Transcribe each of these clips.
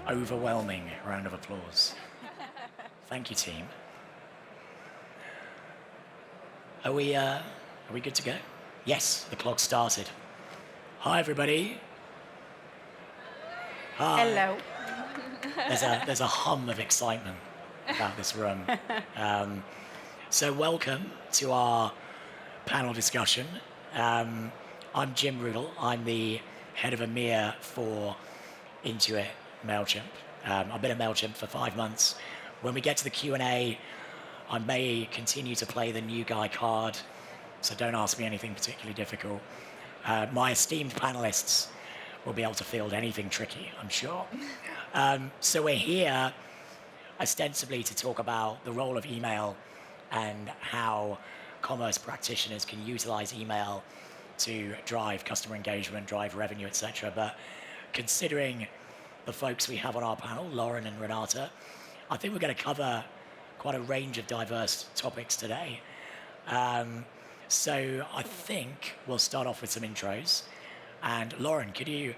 overwhelming round of applause. Thank you, team. Are we good to go? Yes, the clock started. Hi, everybody. Hi. Hello. There's a hum of excitement about this room. So welcome to our panel discussion. I'm Jim Rudel. I'm the head of EMEA for Intuit MailChimp. I've been at MailChimp for 5 months. When we get to the Q&A, I may continue to play the new guy card, so don't ask me anything particularly difficult. My esteemed panelists will be able to field anything tricky, I'm sure. So we're here ostensibly to talk about the role of email and how commerce practitioners can utilize email to drive customer engagement, drive revenue, etc. But considering the folks we have on our panel, Lauren and Renata, I think we're going to cover quite a range of diverse topics today. So I think we'll start off with some intros. And Lauren, could you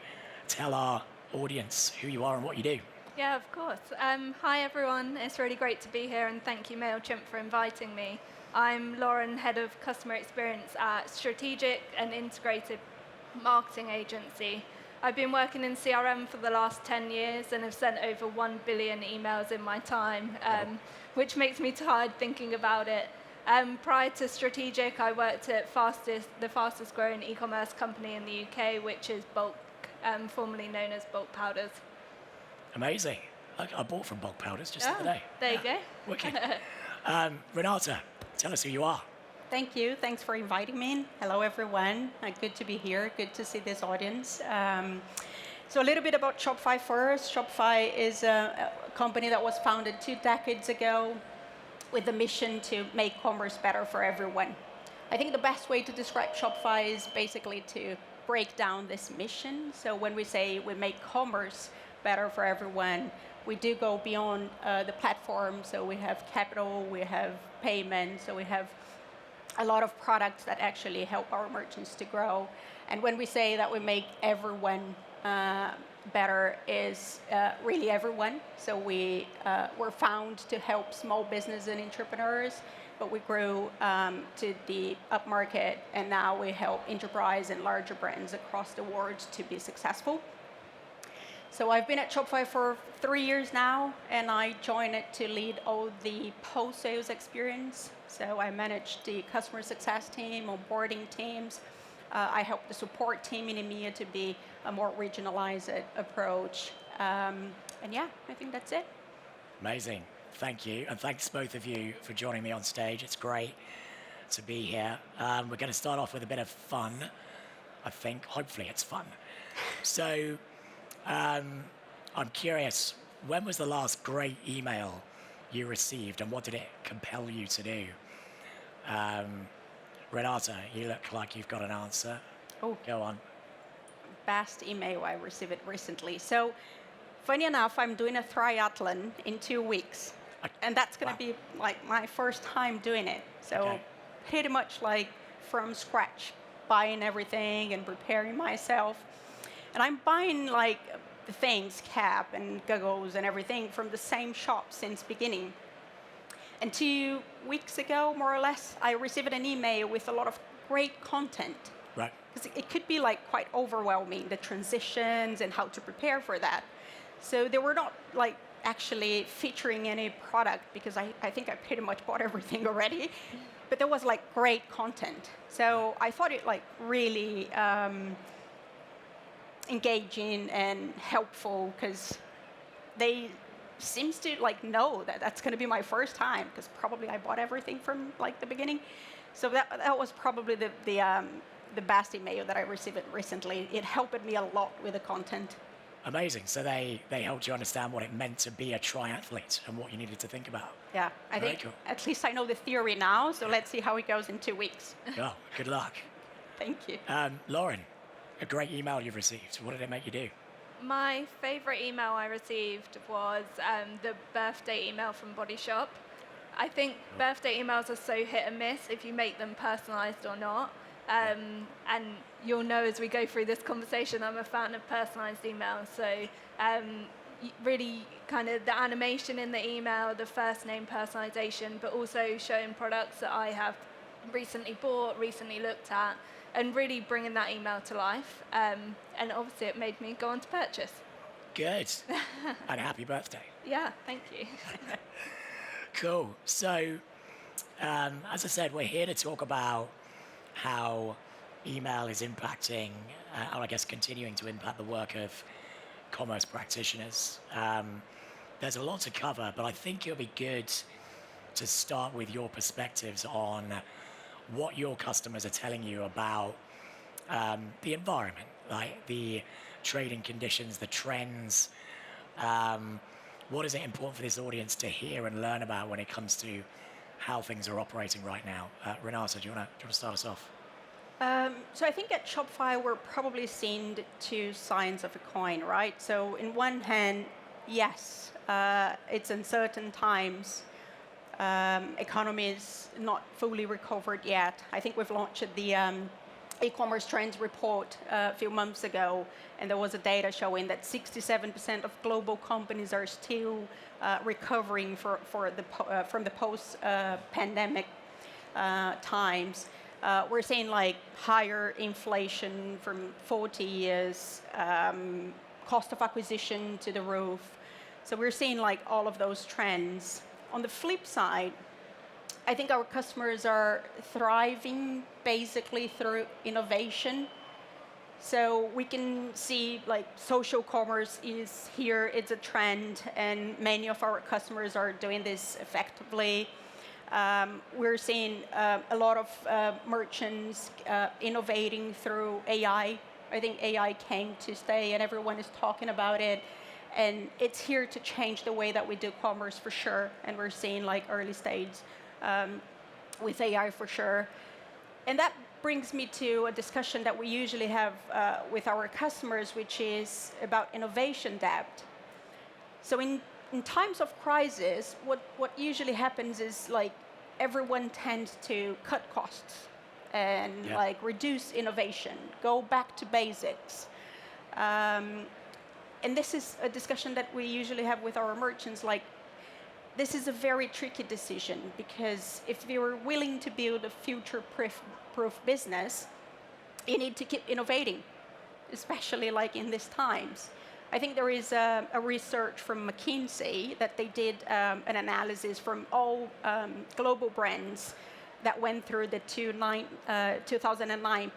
tell our audience who you are and what you do? Yeah, of course. Hi, everyone. It's really great to be here, and thank you, MailChimp, for inviting me. I'm Lauren, Head of Customer Experience at Strategic and Integrated Marketing Agency. I've been working in CRM for the last 10 years and have sent over 1 billion emails in my time, which makes me tired thinking about it. Prior to Strategic, I worked at the fastest growing e-commerce company in the UK, which is Bulk, formerly known as Bulk Powders. Amazing. I bought from Bulk Powders just the other day. There you go. Wicked. Renata, tell us who you are. Thank you. Thanks for inviting me. Hello, everyone. Good to be here. Good to see this audience. So a little bit about Shopify first. Shopify is a company that was founded 2 decades ago with the mission to make commerce better for everyone. I think the best way to describe Shopify is basically to break down this mission. So when we say we make commerce better for everyone, we do go beyond the platform. So we have capital, we have payment, so we have a lot of products that actually help our merchants to grow. And when we say that we make everyone better, is really everyone. So we were found to help small business and entrepreneurs, but we grew to the upmarket, and now we help enterprise and larger brands across the world to be successful. So I've been at Shopify for 3 years now, and I joined it to lead all the post-sales experience. So I manage the customer success team, onboarding teams. I help the support team in EMEA to be a more regionalized approach. And yeah, I think that's it. Amazing. Thank you. And thanks both of you for joining me on stage. It's great to be here. We're going to start off with a bit of fun, I think. Hopefully it's fun. So I'm curious, when was the last great email you received, and what did it compel you to do? Renata, you look like you've got an answer. Oh, go on. Best email I received recently. So, funny enough, I'm doing a triathlon in 2 weeks, and that's going to be like my first time doing it. So, pretty much like from scratch, buying everything and preparing myself. And I'm buying like the things, cap and goggles and everything from the same shop since beginning. And 2 weeks ago, more or less, I received an email with a lot of great content. Right. Because it could be like quite overwhelming, the transitions and how to prepare for that. So they were not like actually featuring any product, because I think I pretty much bought everything already. But there was like great content. So I thought it like really engaging and helpful, because they seems to like know that that's going to be my first time, because probably I bought everything from like the beginning. So that was probably the best email that I received recently. It helped me a lot with the content. Amazing. So they helped you understand what it meant to be a triathlete and what you needed to think about. Yeah, I think cool. At least I know the theory now, so let's see how it goes in 2 weeks. Oh, good luck. Thank you. Lauren, a great email you've received. What did it make you do? My favorite email I received was the birthday email from Body Shop. I think birthday emails are so hit and miss if you make them personalized or not. And you'll know as we go through this conversation, I'm a fan of personalized emails. So really kind of the animation in the email, the first name personalization, but also showing products that I have recently bought, recently looked at, and really bringing that email to life. And obviously it made me go on to purchase. Good. And happy birthday. Yeah, thank you. Cool. So, as I said, we're here to talk about how email is impacting, or I guess continuing to impact the work of commerce practitioners. There's a lot to cover, but I think it'll be good to start with your perspectives on what your customers are telling you about the environment, like the trading conditions, the trends. What is it important for this audience to hear and learn about when it comes to how things are operating right now? Renata, do you want to start us off? So I think at Shopify, we're probably seeing the two sides of a coin, right? So in one hand, yes, it's uncertain times. Economy is not fully recovered yet. I think we've launched the e-commerce trends report a few months ago, and there was a data showing that 67% of global companies are still recovering from the post-pandemic times. We're seeing like higher inflation from 40 years, cost of acquisition to the roof. So we're seeing like all of those trends. On the flip side, I think our customers are thriving basically through innovation. So we can see like social commerce is here, it's a trend, and many of our customers are doing this effectively. We're seeing a lot of merchants innovating through AI. I think AI came to stay and everyone is talking about it. And it's here to change the way that we do commerce for sure. And we're seeing like early stage with AI for sure. And that brings me to a discussion that we usually have with our customers, which is about innovation debt. So in times of crisis, what usually happens is like everyone tends to cut costs and like reduce innovation, go back to basics. And this is a discussion that we usually have with our merchants. Like, this is a very tricky decision because if you're willing to build a future-proof business, you need to keep innovating, especially like in these times. I think there is a research from McKinsey that they did an analysis from all global brands that went through the 2009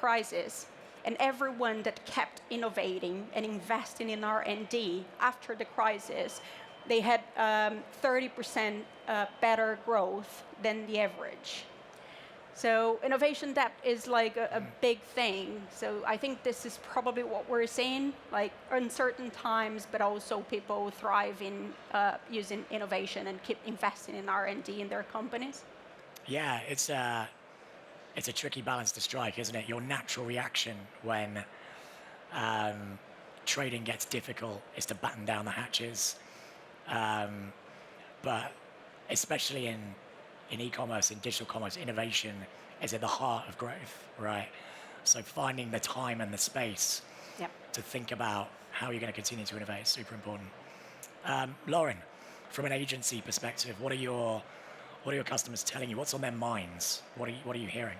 crisis. And everyone that kept innovating and investing in R&D after the crisis, they had 30% better growth than the average. So innovation debt is like a big thing. So I think this is probably what we're seeing, like uncertain times, but also people thrive in using innovation and keep investing in R&D in their companies. Yeah, it's a tricky balance to strike, isn't it? Your natural reaction when trading gets difficult is to batten down the hatches. But especially in e-commerce, in digital commerce, innovation is at the heart of growth, right? So finding the time and the space to think about how you're going to continue to innovate is super important. Lauren, from an agency perspective, what are your customers telling you? What's on their minds? What are you hearing?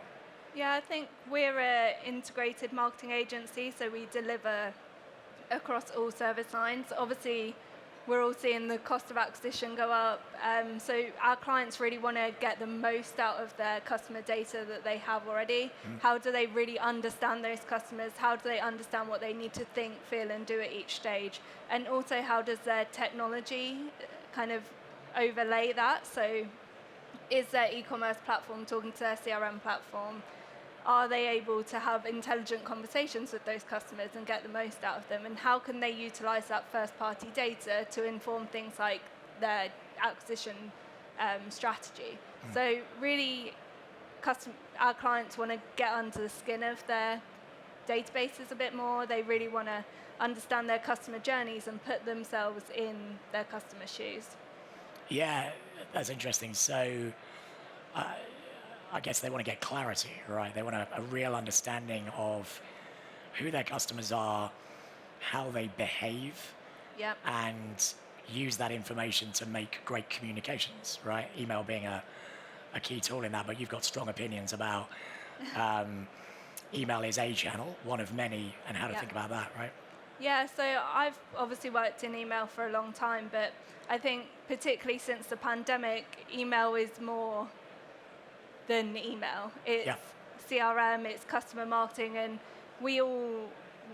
Yeah, I think we're an integrated marketing agency, so we deliver across all service lines. Obviously, we're all seeing the cost of acquisition go up. So our clients really want to get the most out of their customer data that they have already. How do they really understand those customers? How do they understand what they need to think, feel, and do at each stage? And also, how does their technology kind of overlay that? So is their e-commerce platform talking to their CRM platform? Are they able to have intelligent conversations with those customers and get the most out of them? And how can they utilize that first-party data to inform things like their acquisition strategy? So really, our clients want to get under the skin of their databases a bit more. They really want to understand their customer journeys and put themselves in their customer shoes. Yeah, that's interesting. So I guess they want to get clarity, right? They want a real understanding of who their customers are, how they behave, Yep. and use that information to make great communications, right? Email being a key tool in that, but you've got strong opinions about email is a channel, one of many, and how to Yeah. think about that, right? Yeah, so I've obviously worked in email for a long time, but I think particularly since the pandemic, email is more than email. It's Yeah. CRM, it's customer marketing, and we all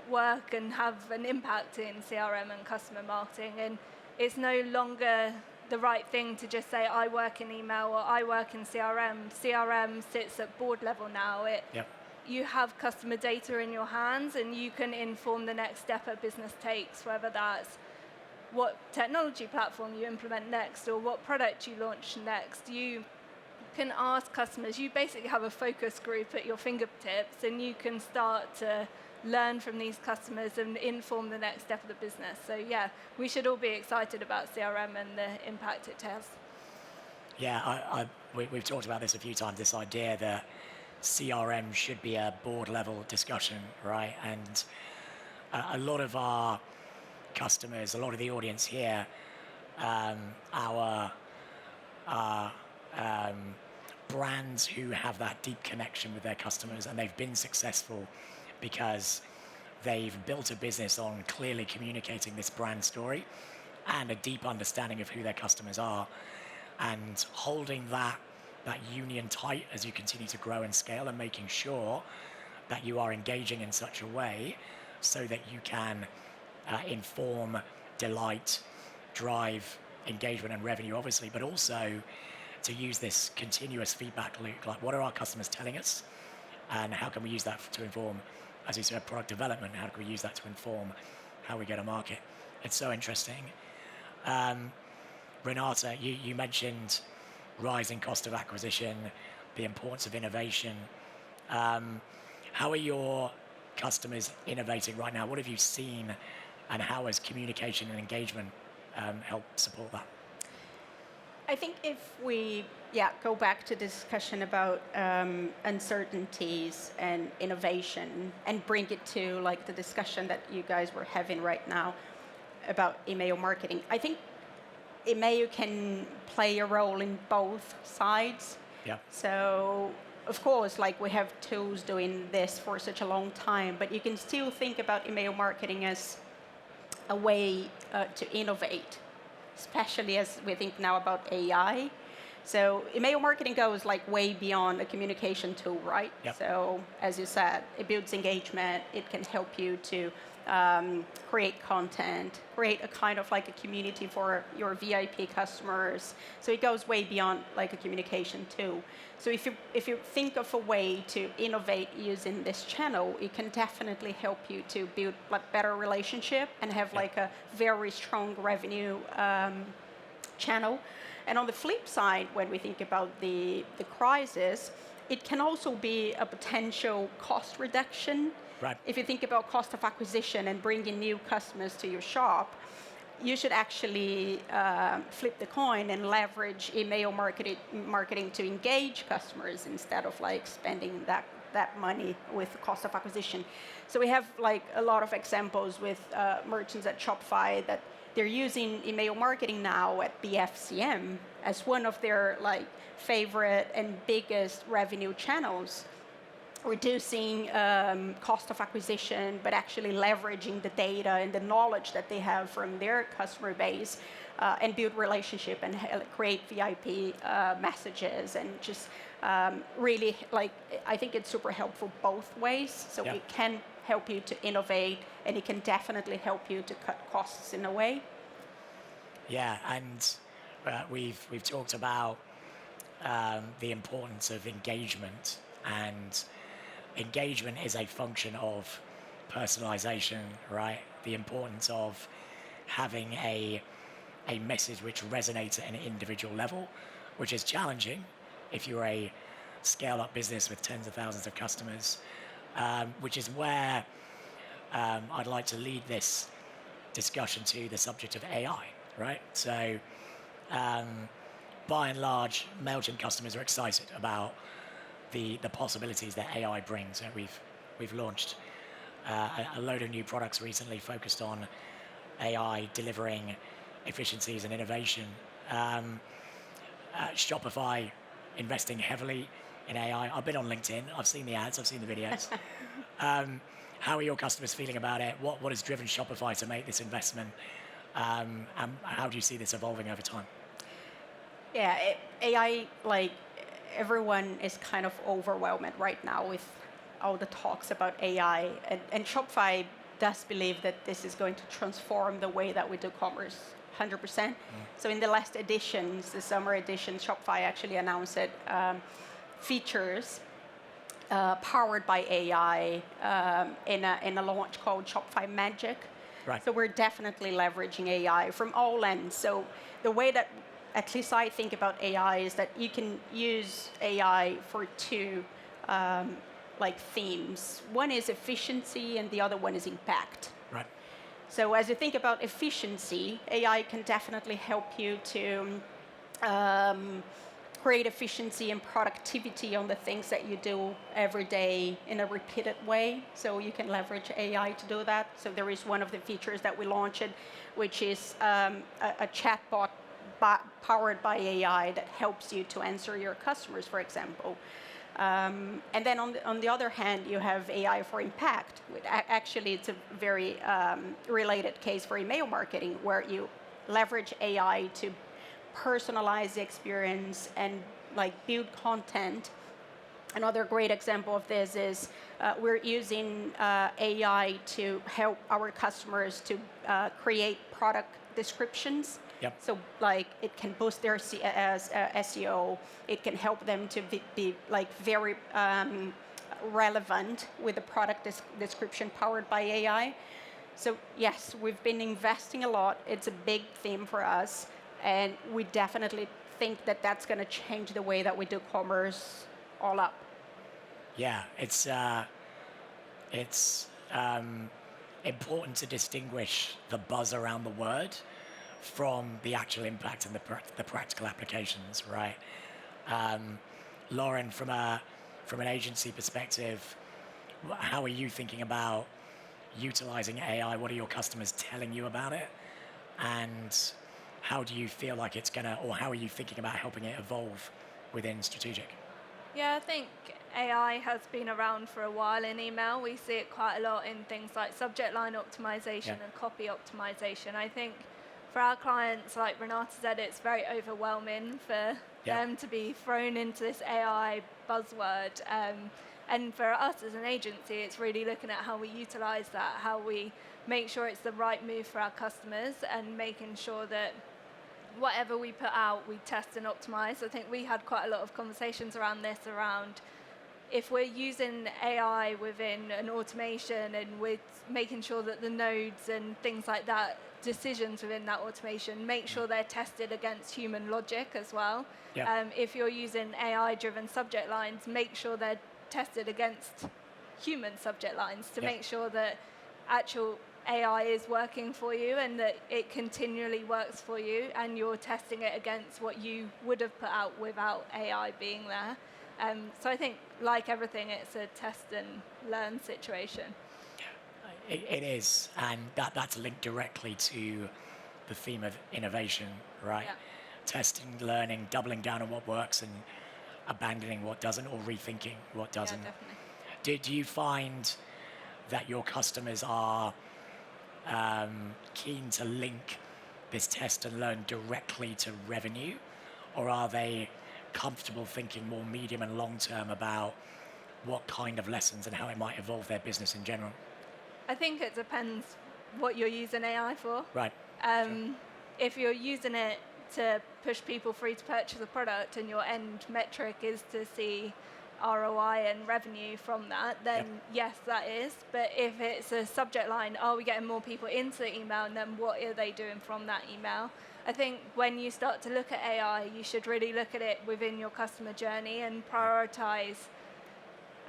work and have an impact in CRM and customer marketing, and it's no longer the right thing to just say I work in email or I work in CRM. CRM sits at board level now. Yep. You have customer data in your hands and you can inform the next step a business takes, whether that's what technology platform you implement next or what product you launch next. You can ask customers, you basically have a focus group at your fingertips and you can start to learn from these customers and inform the next step of the business. So yeah, we should all be excited about CRM and the impact it has. Yeah, we've talked about this a few times, this idea that CRM should be a board level discussion, right? And a lot of our customers, a lot of the audience here, our brands who have that deep connection with their customers and they've been successful because they've built a business on clearly communicating this brand story and a deep understanding of who their customers are, and holding that union tight as you continue to grow and scale, and making sure that you are engaging in such a way so that you can inform, delight, drive engagement and revenue, obviously, but also to use this continuous feedback loop, like what are our customers telling us and how can we use that to inform, as you said, product development, how can we use that to inform how we go to market? It's so interesting. Renata, you mentioned rising cost of acquisition, the importance of innovation. How are your customers innovating right now? What have you seen and how has communication and engagement helped support that? I think if we go back to the discussion about uncertainties and innovation and bring it to like the discussion that you guys were having right now about email marketing, I think email can play a role in both sides. Yeah. So of course, like we have tools doing this for such a long time, but you can still think about email marketing as a way to innovate, especially as we think now about AI. So email marketing goes like way beyond a communication tool, right? Yep. So as you said, it builds engagement. It can help you to create content, create a kind of like a community for your VIP customers. So it goes way beyond like a communication tool. So if you think of a way to innovate using this channel, it can definitely help you to build like better relationship and have like a very strong revenue channel. And on the flip side, when we think about the crisis, it can also be a potential cost reduction. Right. If you think about cost of acquisition and bringing new customers to your shop, you should actually flip the coin and leverage email marketing to engage customers instead of like spending that money with cost of acquisition. So we have like a lot of examples with merchants at Shopify that they're using email marketing now at BFCM as one of their like favorite and biggest revenue channels, reducing cost of acquisition, but actually leveraging the data and the knowledge that they have from their customer base and build relationship and create VIP messages and just really like, I think it's super helpful both ways. So it can help you to innovate and it can definitely help you to cut costs in a way. Yeah, and we've talked about the importance of engagement, and engagement is a function of personalization, right? The importance of having a message which resonates at an individual level, which is challenging if you're a scale-up business with tens of thousands of customers, which is where I'd like to lead this discussion to the subject of AI, right? So by and large, MailChimp customers are excited about the possibilities that AI brings. We've launched a load of new products recently focused on AI delivering efficiencies and innovation. Shopify investing heavily in AI. I've been on LinkedIn. I've seen the ads. I've seen the videos. How are your customers feeling about it? What has driven Shopify to make this investment? And how do you see this evolving over time? Yeah, AI, like everyone is kind of overwhelmed right now with all the talks about AI. And Shopify does believe that this is going to transform the way that we do commerce 100%. So in the last editions, the summer edition, Shopify actually announced features powered by AI in a launch called Shopify Magic. Right. So we're definitely leveraging AI from all ends. So the way that at least I think about AI is that you can use AI for two themes. One is efficiency and the other one is impact. Right. So as you think about efficiency, AI can definitely help you to create efficiency and productivity on the things that you do every day in a repeated way. So you can leverage AI to do that. So there is one of the features that we launched, which is a chatbot powered by AI that helps you to answer your customers, for example. And then on the other hand, you have AI for impact. Actually, it's a very related case for email marketing, where you leverage AI to personalize the experience and build content. Another great example of this is we're using AI to help our customers to create product descriptions. Yep. So it can boost their SEO. It can help them to be very relevant with the product description powered by AI. So yes, we've been investing a lot. It's a big theme for us, and we definitely think that that's going to change the way that we do commerce all up. Yeah, it's important to distinguish the buzz around the word from the actual impact and the practical applications, right? Lauren, from an agency perspective, how are you thinking about utilizing AI? What are your customers telling you about it? And how do you feel like it's gonna, or how are you thinking about helping it evolve within strategic? Yeah, I think AI has been around for a while in email. We see it quite a lot in things like subject line optimization and copy optimization. I think for our clients, like Renata said, it's very overwhelming for them to be thrown into this AI buzzword. And for us as an agency, it's really looking at how we utilize that, how we make sure it's the right move for our customers, and making sure that whatever we put out, we test and optimize. I think we had quite a lot of conversations around this, around if we're using AI within an automation and with making sure that the nodes and things like that, decisions within that automation, make sure they're tested against human logic as well. Yeah. If you're using AI-driven subject lines, make sure they're tested against human subject lines to make sure that actual AI is working for you and that it continually works for you, and you're testing it against what you would have put out without AI being there. So I think, like everything, it's a test and learn situation. It is, and that's linked directly to the theme of innovation, right? Yeah. Testing, learning, doubling down on what works and abandoning what doesn't, or rethinking what doesn't. Yeah, definitely. Do you find that your customers are keen to link this test and learn directly to revenue, or are they comfortable thinking more medium and long term about what kind of lessons and how it might evolve their business in general? I think it depends what you're using AI for. Right. If you're using it to push people through to purchase a product and your end metric is to see ROI and revenue from that, then yes, that is. But if it's a subject line, are we getting more people into the email, and then what are they doing from that email? I think when you start to look at AI, you should really look at it within your customer journey and prioritize,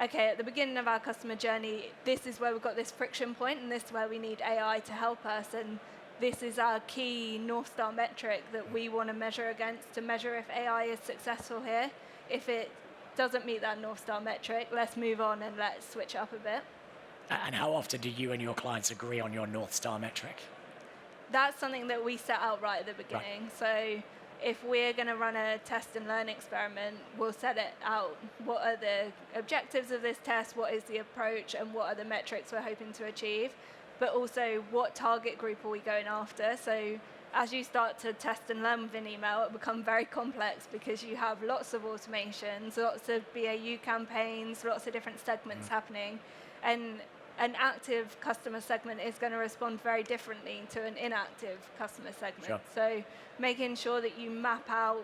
okay, at the beginning of our customer journey, this is where we've got this friction point, and this is where we need AI to help us, and this is our key North Star metric that we want to measure against, to measure if AI is successful here. If it doesn't meet that North Star metric, let's move on and let's switch up a bit. And how often do you and your clients agree on your North Star metric? that's something that we set out right at the beginning. So if we're going to run a test and learn experiment, we'll set it out. What are the objectives of this test? What is the approach? And what are the metrics we're hoping to achieve? But also, what target group are we going after? So as you start to test and learn within email, it becomes very complex because you have lots of automations, lots of BAU campaigns, lots of different segments happening. And an active customer segment is going to respond very differently to an inactive customer segment. Sure. So making sure that you map out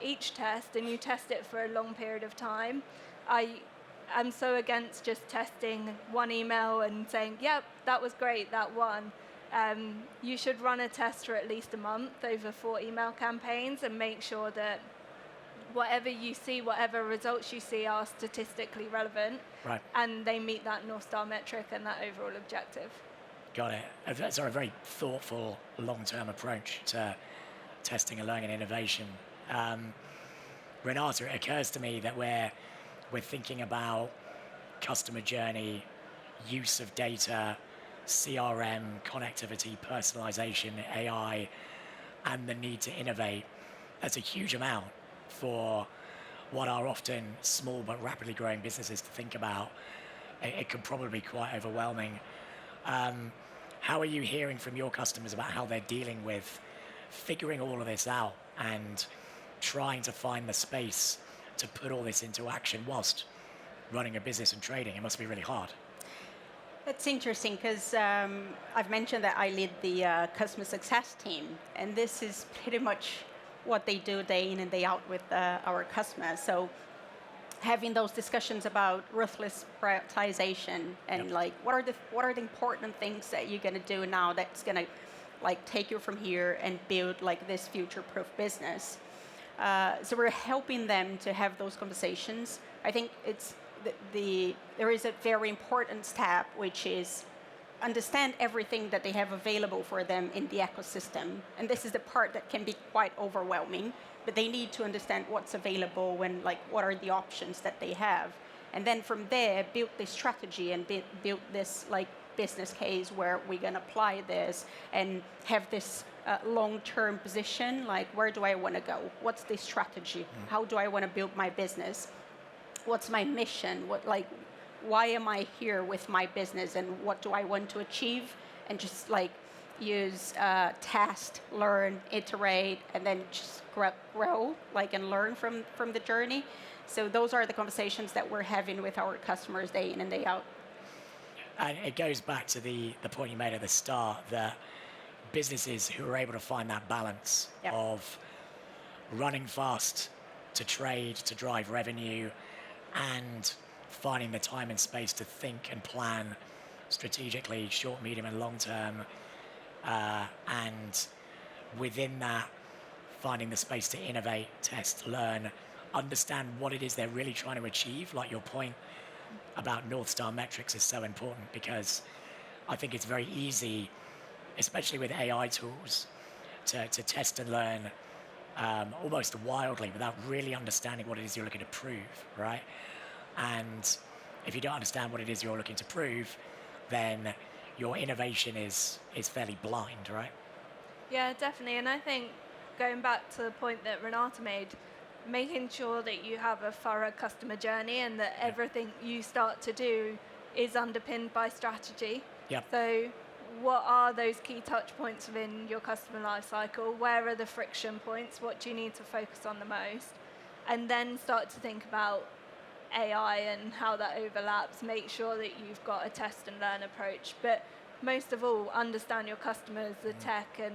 each test and you test it for a long period of time. I'm so against just testing one email and saying, yep, that was great, that won. You should run a test for at least a month over 4 email campaigns and make sure that whatever you see, whatever results you see are statistically relevant, Right. and they meet that North Star metric and that overall objective. Got it. That's a very thoughtful, long-term approach to testing and learning and innovation. Renata, it occurs to me that we're thinking about customer journey, use of data, CRM, connectivity, personalization, AI, and the need to innovate. That's a huge amount for what are often small but rapidly growing businesses to think about. It can probably be quite overwhelming. How are you hearing from your customers about how they're dealing with figuring all of this out and trying to find the space to put all this into action whilst running a business and trading? It must be really hard. It's interesting because I've mentioned that I lead the customer success team, and this is pretty much what they do day in and day out with our customers. So having those discussions about ruthless prioritization and like what are the important things that you're going to do now that's going to like take you from here and build like this future-proof business. So we're helping them to have those conversations. I think it's there is a very important step, which is understand everything that they have available for them in the ecosystem. And this is the part that can be quite overwhelming, but they need to understand what's available and like what are the options that they have. And then from there, build this strategy and build this like business case where we can apply this and have this long-term position, like where do I want to go? What's the strategy? How do I want to build my business? What's my mission? Why am I here with my business and what do I want to achieve? And just like use test, learn, iterate, and then just grow like and learn from the journey. So those are the conversations that we're having with our customers day in and day out. And it goes back to the point you made at the start that businesses who are able to find that balance of running fast to trade, to drive revenue, and finding the time and space to think and plan strategically, short, medium, and long term, and within that, finding the space to innovate, test, learn, understand what it is they're really trying to achieve. Like your point about North Star metrics is so important because I think it's very easy, especially with AI tools, to test and learn almost wildly without really understanding what it is you're looking to prove, right? And if you don't understand what it is you're looking to prove, then your innovation is fairly blind, right? Yeah, definitely. And I think going back to the point that Renata made, making sure that you have a thorough customer journey and that everything you start to do is underpinned by strategy. Yep. So what are those key touch points within your customer lifecycle? Where are the friction points? What do you need to focus on the most? And then start to think about AI and how that overlaps. Make sure that you've got a test and learn approach. But most of all, understand your customers, the tech and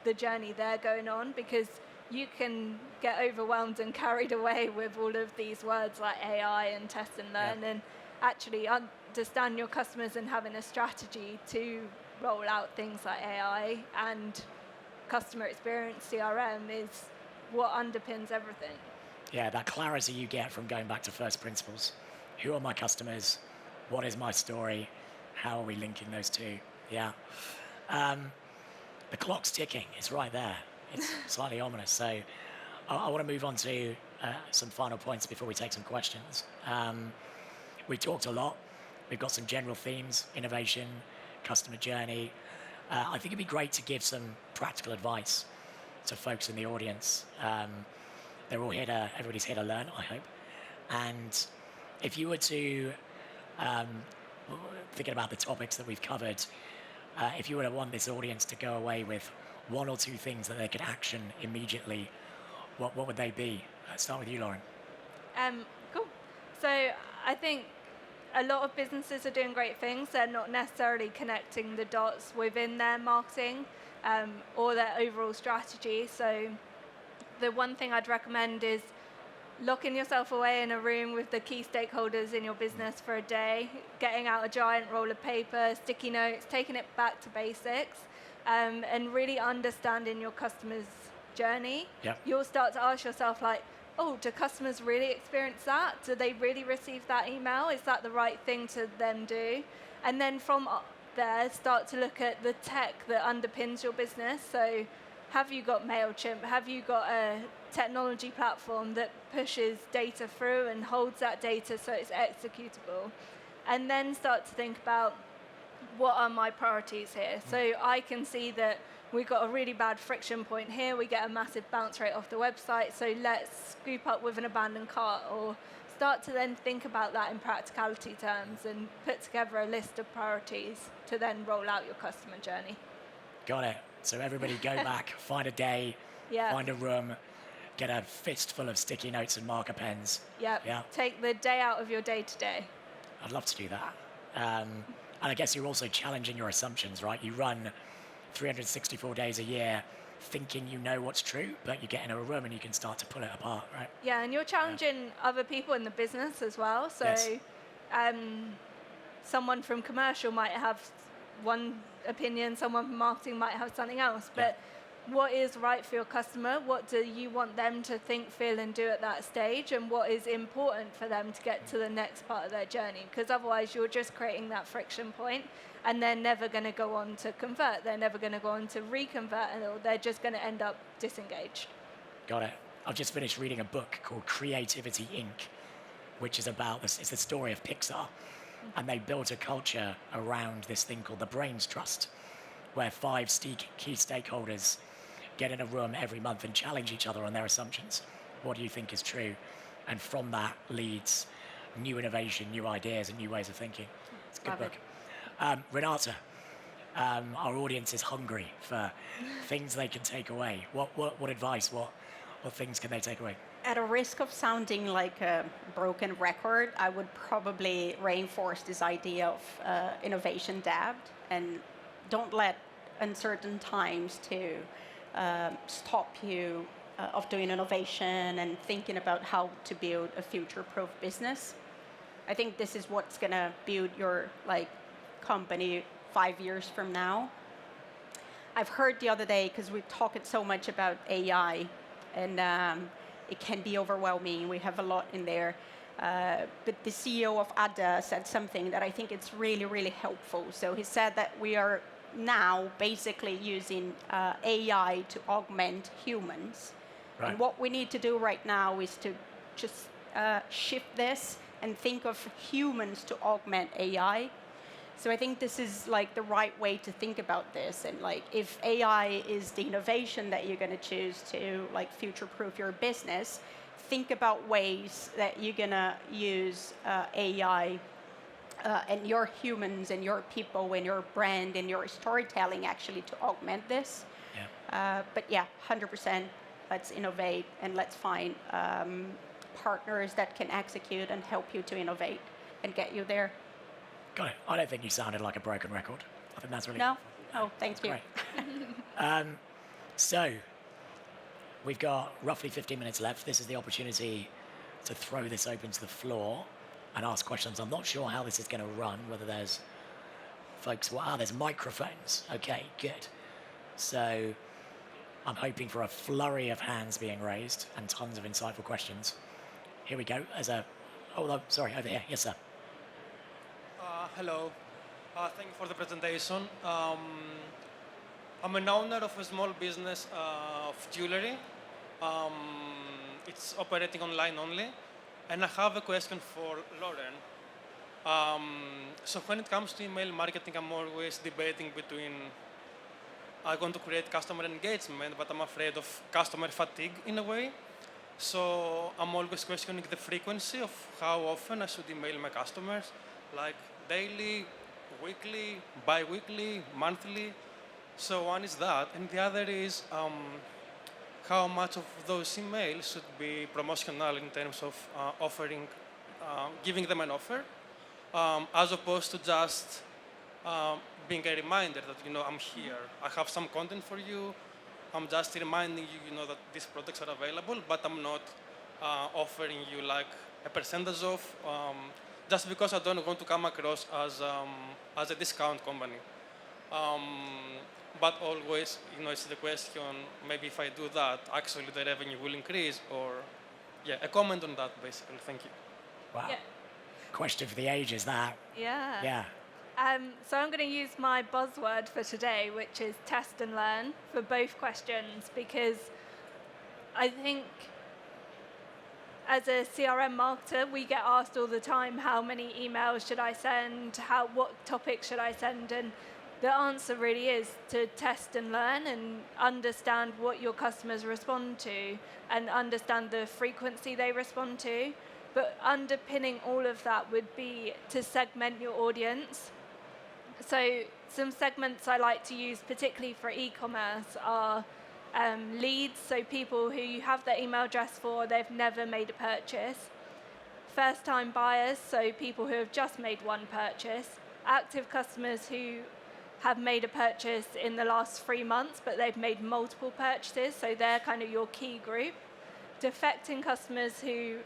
the journey they're going on, because you can get overwhelmed and carried away with all of these words like AI and test and learn, and actually understand your customers and having a strategy to roll out things like AI and customer experience CRM is what underpins everything. Yeah, that clarity you get from going back to first principles. Who are my customers? What is my story? How are we linking those two? Yeah. The clock's ticking. It's right there. It's slightly ominous. So I want to move on to some final points before we take some questions. We talked a lot. We've got some general themes: innovation, customer journey. I think it'd be great to give some practical advice to folks in the audience. They're all here to, everybody's here to learn, I hope. And if you were to, thinking about the topics that we've covered, if you were to want this audience to go away with one or two things that they could action immediately, what would they be? Let's start with you, Lauren. Cool. So I think a lot of businesses are doing great things. They're not necessarily connecting the dots within their marketing or their overall strategy. So the one thing I'd recommend is locking yourself away in a room with the key stakeholders in your business for a day, getting out a giant roll of paper, sticky notes, taking it back to basics, and really understanding your customer's journey. Yep. You'll start to ask yourself, like, oh, do customers really experience that? Do they really receive that email? Is that the right thing to them do? And then from there, start to look at the tech that underpins your business. So have you got MailChimp? Have you got a technology platform that pushes data through and holds that data so it's executable? And then start to think about, what are my priorities here? So I can see that we've got a really bad friction point here. We get a massive bounce rate off the website. So let's scoop up with an abandoned cart, or start to then think about that in practicality terms and put together a list of priorities to then roll out your customer journey. Got it. So everybody go back, find a day, find a room, get a fistful of sticky notes and marker pens. Yep. Yeah. Take the day out of your day to day. I'd love to do that. And I guess you're also challenging your assumptions, right? You run 364 days a year thinking you know what's true, but you get in a room and you can start to pull it apart, right? Yeah, and you're challenging other people in the business as well. So Yes. Someone from commercial might have one opinion, someone from marketing might have something else. But what is right for your customer? What do you want them to think, feel, and do at that stage? And what is important for them to get to the next part of their journey? Because otherwise you're just creating that friction point, and they're never going to go on to convert. They're never going to go on to reconvert, and they're just going to end up disengaged. Got it. I've just finished reading a book called Creativity Inc., which is about this. It's the story of Pixar. And they built a culture around this thing called the Brains Trust, where 5 key stakeholders get in a room every month and challenge each other on their assumptions. What do you think is true? And from that leads new innovation, new ideas, and new ways of thinking. It's a good book. Renata, our audience is hungry for things they can take away. What advice, what things can they take away? At a risk of sounding like a broken record, I would probably reinforce this idea of innovation dabbed, and don't let uncertain times to stop you of doing innovation and thinking about how to build a future-proof business. I think this is what's going to build your company 5 years from now. I've heard the other day, because we've talked so much about AI, and it can be overwhelming. We have a lot in there. But the CEO of Ada said something that I think it's really, really helpful. So he said that we are now basically using AI to augment humans. Right. And what we need to do right now is to just shift this and think of humans to augment AI. So I think this is the right way to think about this. And if AI is the innovation that you're going to choose to future-proof your business, think about ways that you're going to use AI and your humans and your people and your brand and your storytelling actually to augment this. Yeah. But yeah, 100%, let's innovate and let's find partners that can execute and help you to innovate and get you there. Got it. I don't think you sounded like a broken record. I think that's really No? Oh, thank you. Great. So, we've got roughly 15 minutes left. This is the opportunity to throw this open to the floor and ask questions. I'm not sure how this is going to run, whether there's folks, there's microphones. Okay, good. So, I'm hoping for a flurry of hands being raised and tons of insightful questions. Here we go. Sorry, over here. Yes, sir. Hello. Thank you for the presentation. I'm an owner of a small business of jewelry. It's operating online only. And I have a question for Lauren. So when it comes to email marketing, I'm always debating between I want to create customer engagement, but I'm afraid of customer fatigue in a way. So I'm always questioning the frequency of how often I should email my customers, like daily, weekly, bi-weekly, monthly. So one is that, and the other is how much of those emails should be promotional in terms of giving them an offer, as opposed to just being a reminder that I'm here. I have some content for you. I'm just reminding you, that these products are available, but I'm not offering you like a percentage off, just because I don't want to come across as a discount company. But always, it's the question, maybe if I do that, actually the revenue will increase, or, yeah, a comment on that, basically. Thank you. Wow. Yeah. Question for the ages, that. Yeah. Yeah. So I'm going to use my buzzword for today, which is test and learn for both questions, because I think as a CRM marketer, we get asked all the time, how many emails should I send? What topics should I send? And the answer really is to test and learn and understand what your customers respond to and understand the frequency they respond to. But underpinning all of that would be to segment your audience. So some segments I like to use, particularly for e-commerce, are leads, so people who you have their email address for, they've never made a purchase. First-time buyers, so people who have just made one purchase. Active customers who have made a purchase in the last 3 months, but they've made multiple purchases, so they're kind of your key group. Defecting customers who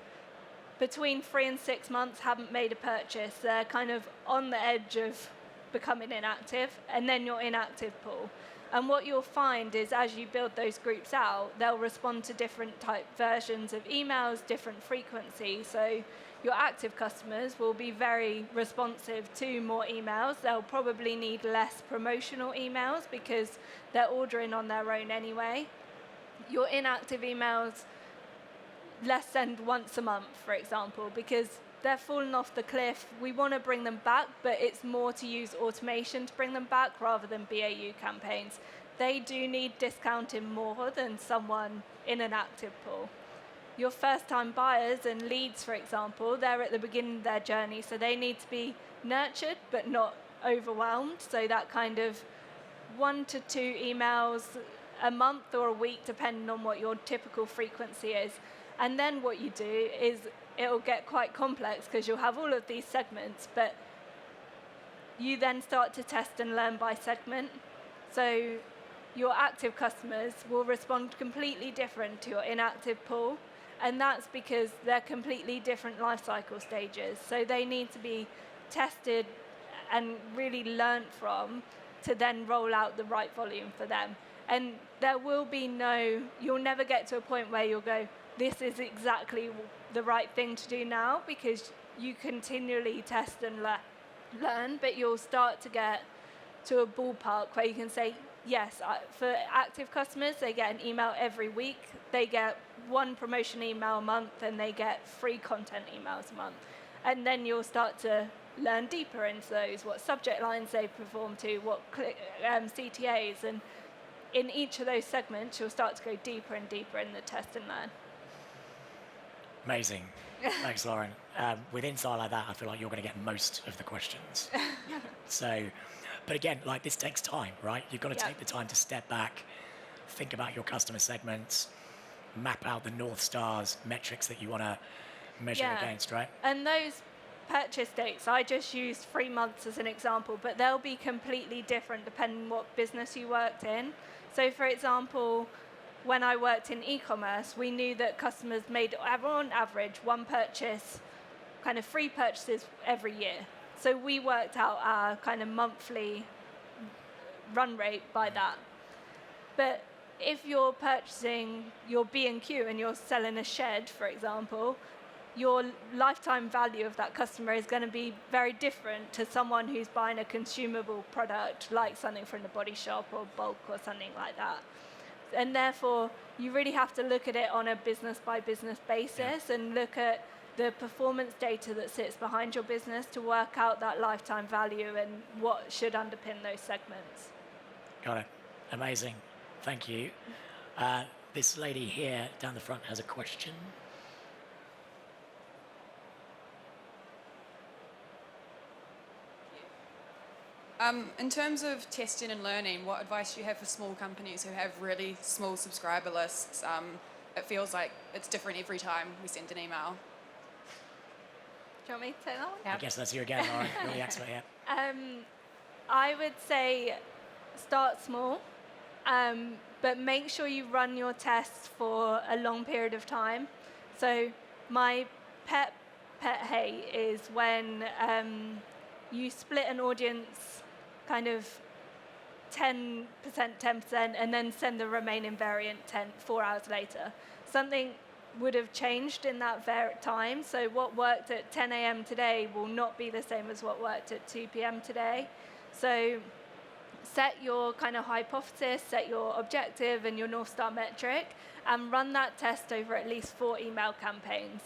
between 3 and 6 months haven't made a purchase. They're kind of on the edge of becoming inactive, and then your inactive pool. And what you'll find is as you build those groups out, they'll respond to different type versions of emails, different frequency. So your active customers will be very responsive to more emails. They'll probably need less promotional emails because they're ordering on their own anyway. Your inactive emails, let's send once a month, for example, because they're falling off the cliff. We want to bring them back, but it's more to use automation to bring them back rather than BAU campaigns. They do need discounting more than someone in an active pool. Your first-time buyers and leads, for example, they're at the beginning of their journey, so they need to be nurtured but not overwhelmed. So that kind of 1 to 2 emails a month or a week, depending on what your typical frequency is. And then what you do is it'll get quite complex because you'll have all of these segments, but you then start to test and learn by segment. So your active customers will respond completely different to your inactive pool, and that's because they're completely different life cycle stages. So they need to be tested and really learnt from to then roll out the right volume for them. And there will be you'll never get to a point where you'll go, this is exactly the right thing to do now, because you continually test and learn, but you'll start to get to a ballpark where you can say, yes, for active customers, they get an email every week, they get 1 promotion email a month, and they get 3 content emails a month. And then you'll start to learn deeper into those, what subject lines they perform to, what CTAs, and in each of those segments, you'll start to go deeper and deeper in the test and learn. Amazing. Thanks, Lauren. With insight like that, I feel like you're going to get most of the questions. But again, like, this takes time, right? You've got to take the time to step back, think about your customer segments, map out the North Stars metrics that you want to measure against, right? And those purchase dates, I just used 3 months as an example, but they'll be completely different depending on what business you worked in. So, for example, when I worked in e-commerce, we knew that customers made, on average, 1 purchase, kind of 3 purchases every year. So we worked out our kind of monthly run rate by that. But if you're purchasing your B&Q and you're selling a shed, for example, your lifetime value of that customer is going to be very different to someone who's buying a consumable product, like something from the Body Shop or bulk or something like that. And therefore, you really have to look at it on a business-by-business basis and look at the performance data that sits behind your business to work out that lifetime value and what should underpin those segments. Got it. Amazing. Thank you. This lady here down the front has a question. In terms of testing and learning, what advice do you have for small companies who have really small subscriber lists? It feels like it's different every time we send an email. Do you want me to take that one? I guess that's you again, Lauren. You're the expert here. I would say start small, but make sure you run your tests for a long period of time. So my pet hate is when you split an audience kind of 10%, 10%, and then send the remaining variant 4 hours later. Something would have changed in that time. So what worked at 10 a.m. today will not be the same as what worked at 2 p.m. today. So set your kind of hypothesis, set your objective and your North Star metric, and run that test over at least 4 email campaigns.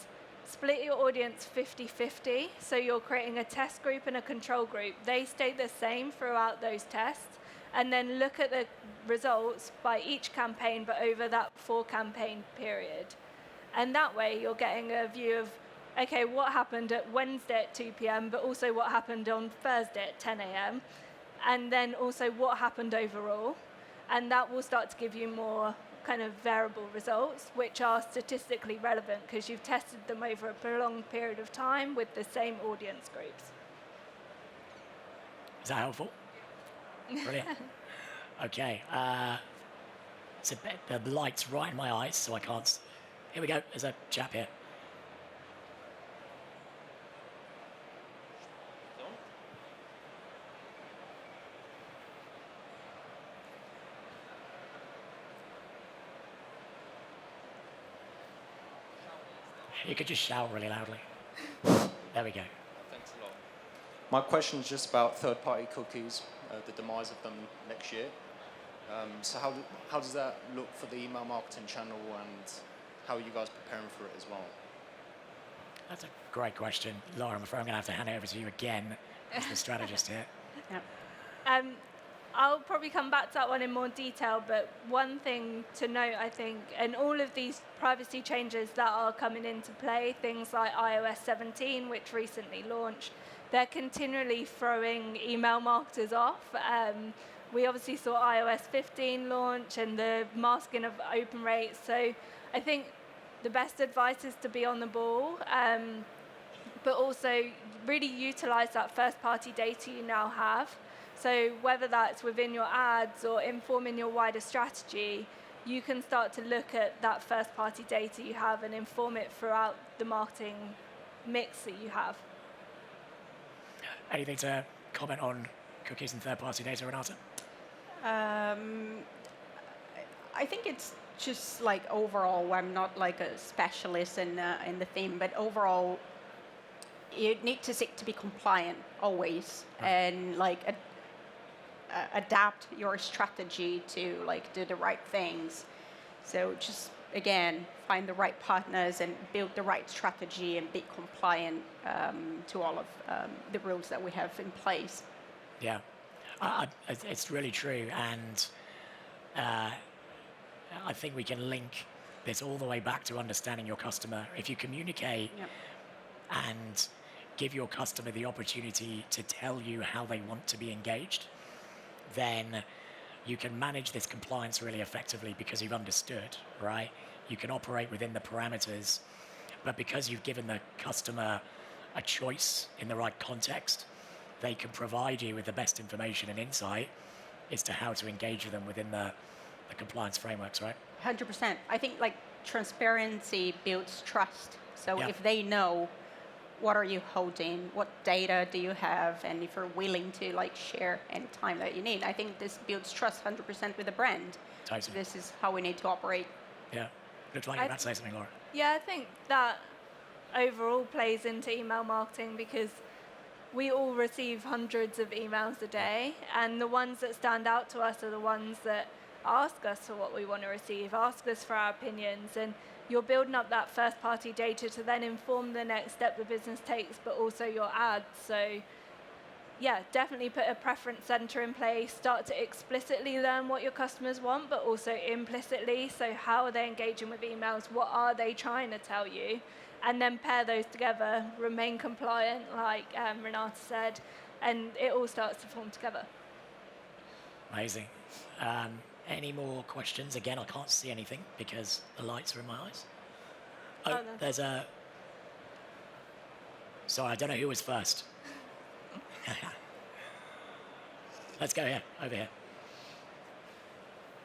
Split your audience 50-50, so you're creating a test group and a control group. They stay the same throughout those tests, and then look at the results by each campaign, but over that 4 campaign period. And that way you're getting a view of, okay, what happened at Wednesday at 2 p.m., but also what happened on Thursday at 10 a.m., and then also what happened overall. And that will start to give you more kind of variable results, which are statistically relevant because you've tested them over a prolonged period of time with the same audience groups. Is that helpful? Brilliant. Okay. So the light's right in my eyes, so I can't. Here we go. There's a chap here. You could just shout really loudly. There we go. Thanks a lot. My question is just about third-party cookies, the demise of them next year. So how does that look for the email marketing channel, and how are you guys preparing for it as well? That's a great question. Laura, I'm afraid I'm going to have to hand it over to you again as the strategist here. Yeah. I'll probably come back to that one in more detail, but one thing to note, I think, and all of these privacy changes that are coming into play, things like iOS 17, which recently launched, they're continually throwing email marketers off. We obviously saw iOS 15 launch and the masking of open rates. So I think the best advice is to be on the ball, but also really utilize that first-party data you now have. So whether that's within your ads or informing your wider strategy, you can start to look at that first-party data you have and inform it throughout the marketing mix that you have. Anything to comment on cookies and third-party data, Renata? I think it's just like overall, I'm not like a specialist in the theme, but overall, you need to seek to be compliant always, and like adapt your strategy to like do the right things. So just again, find the right partners and build the right strategy and be compliant to all of the rules that we have in place. Yeah, it's really true, and I think we can link this all the way back to understanding your customer. If you communicate and give your customer the opportunity to tell you how they want to be engaged, then you can manage this compliance really effectively because you've understood, right? You can operate within the parameters, but because you've given the customer a choice in the right context, they can provide you with the best information and insight as to how to engage with them within the compliance frameworks, right? 100%. I think like transparency builds trust. So if they know what are you holding, what data do you have, and if you're willing to like share any time that you need, I think this builds trust 100% with the brand. Totally. This is how we need to operate. Yeah. Looks like you're about to say something, Laura. Yeah, I think that overall plays into email marketing because we all receive hundreds of emails a day, and the ones that stand out to us are the ones that ask us for what we want to receive, ask us for our opinions, and you're building up that first-party data to then inform the next step the business takes, but also your ads. So yeah, definitely put a preference center in place, start to explicitly learn what your customers want, but also implicitly. So how are they engaging with emails? What are they trying to tell you? And then pair those together, remain compliant, like Renata said, and it all starts to form together. Amazing. Any more questions? Again, I can't see anything because the lights are in my eyes. Oh, no. there's a... Sorry, I don't know who was first. Let's go here, over here.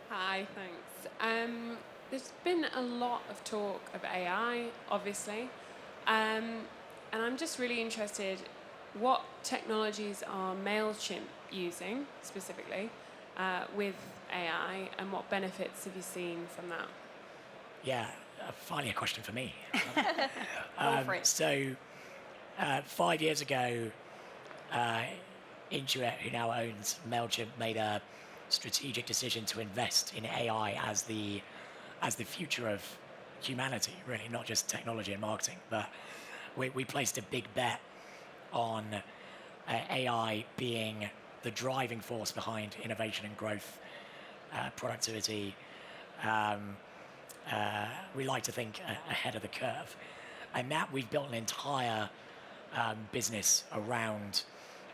Hi, thanks. There's been a lot of talk of AI, obviously, and I'm just really interested, what technologies are MailChimp using specifically with AI, and what benefits have you seen from that? Yeah, finally a question for me. Go for it. So, 5 years ago, Intuit, who now owns MailChimp, made a strategic decision to invest in AI as the future of humanity, really, not just technology and marketing. But we placed a big bet on AI being the driving force behind innovation and growth, productivity. We like to think ahead of the curve. And that we've built an entire business around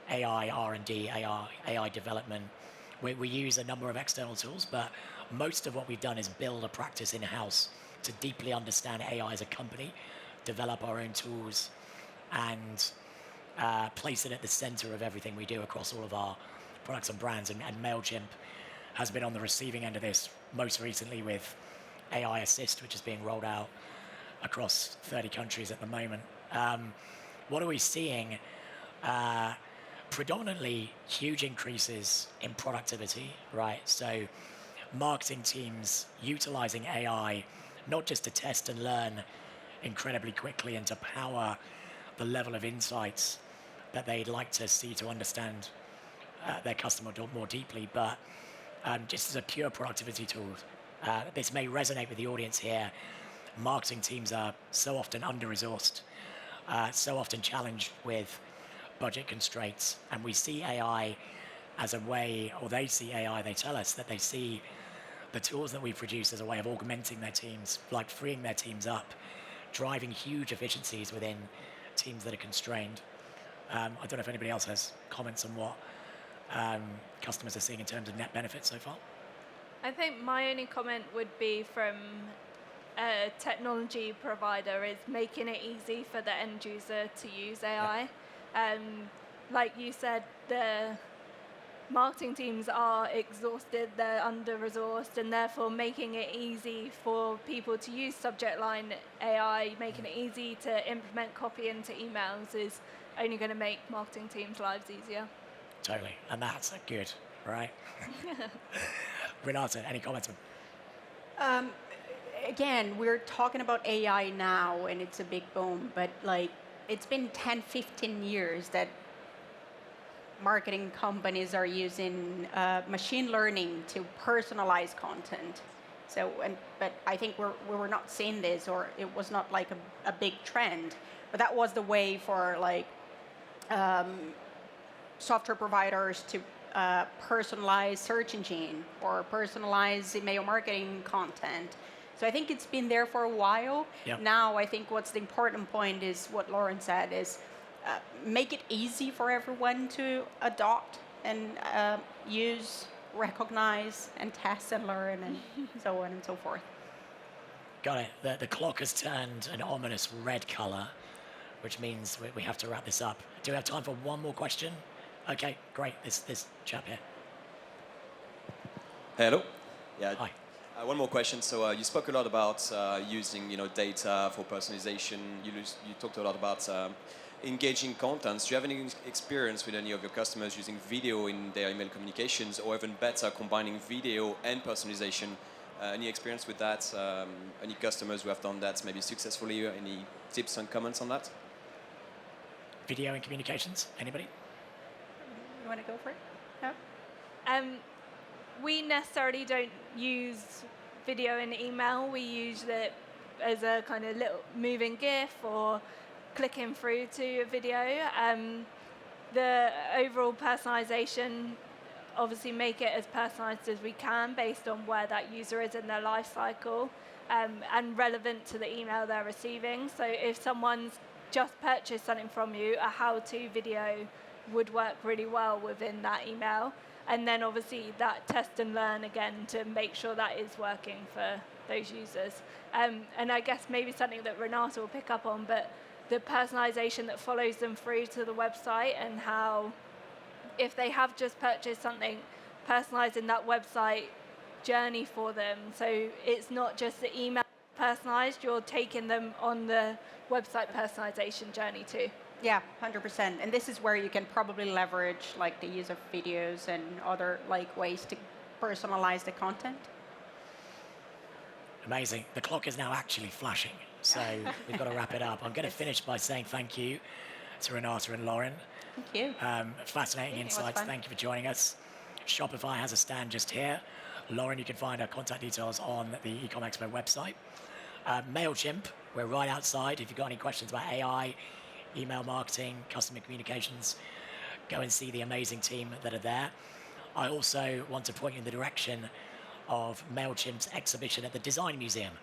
AI R&D, AI development. We use a number of external tools, but most of what we've done is build a practice in-house to deeply understand AI as a company, develop our own tools, and place it at the center of everything we do across all of our products and brands. And MailChimp has been on the receiving end of this, most recently with AI Assist, which is being rolled out across 30 countries at the moment. What are we seeing? Predominantly huge increases in productivity, right? So marketing teams utilizing AI, not just to test and learn incredibly quickly and to power the level of insights that they'd like to see to understand their customer more deeply, but just as a pure productivity tool. This may resonate with the audience here. Marketing teams are so often under-resourced, so often challenged with budget constraints, and we see AI as a way, or they see AI, they tell us that they see the tools that we produce as a way of augmenting their teams, like freeing their teams up, driving huge efficiencies within teams that are constrained. I don't know if anybody else has comments on what customers are seeing in terms of net benefits so far. I think my only comment would be from a technology provider is making it easy for the end user to use AI. Like you said, the marketing teams are exhausted, they're under-resourced, and therefore making it easy for people to use subject line AI, making it easy to implement copy into emails is only going to make marketing teams' lives easier. Totally, and that's good, right? Renata, any comments? Again, we're talking about AI now, and it's a big boom, but like it's been 10, 15 years that marketing companies are using machine learning to personalize content. So, but I think we were not seeing this, or it was not like a big trend. But that was the way for like software providers to personalize search engine or personalize email marketing content. So I think it's been there for a while. Yep. Now I think what's the important point is what Lauren said is make it easy for everyone to adopt and use, recognize, and test and learn, and so on and so forth. Got it. The clock has turned an ominous red color, which means we have to wrap this up. Do we have time for one more question? Okay, great. This chap here. Hello. Yeah. Hi. One more question. So you spoke a lot about using data for personalization. You talked a lot about engaging contents. Do you have any experience with any of your customers using video in their email communications, or even better, combining video and personalization? Any experience with that? Any customers who have done that maybe successfully? Any tips and comments on that? Video and communications? Anybody? You want to go for it? Yeah. We necessarily don't use video in email. We use it as a kind of little moving GIF or clicking through to a video. the overall personalization, obviously make it as personalized as we can based on where that user is in their life cycle, and relevant to the email they're receiving. So if someone's just purchased something from you, a how-to video would work really well within that email. And then obviously that test and learn again to make sure that is working for those users. And I guess maybe something that Renata will pick up on, but the personalization that follows them through to the website, and how if they have just purchased something, personalizing that website journey for them. So it's not just the email personalized, you're taking them on the website personalization journey too. Yeah, 100%. And this is where you can probably leverage like the use of videos and other like ways to personalize the content. Amazing. The clock is now actually flashing, so we've got to wrap it up. I'm going to finish by saying thank you to Renata and Lauren. Thank you. Fascinating insights. Thank you for joining us. Shopify has a stand just here. Lauren, you can find her contact details on the Ecom Expo website. MailChimp, we're right outside. If you've got any questions about AI, email marketing, customer communications, go and see the amazing team that are there. I also want to point you in the direction of MailChimp's exhibition at the Design Museum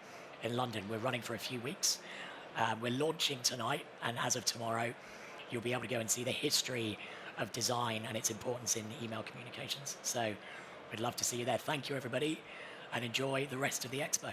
in London. We're running for a few weeks. We're launching tonight, and as of tomorrow, you'll be able to go and see the history of design and its importance in email communications. So we'd love to see you there. Thank you, everybody, and enjoy the rest of the expo.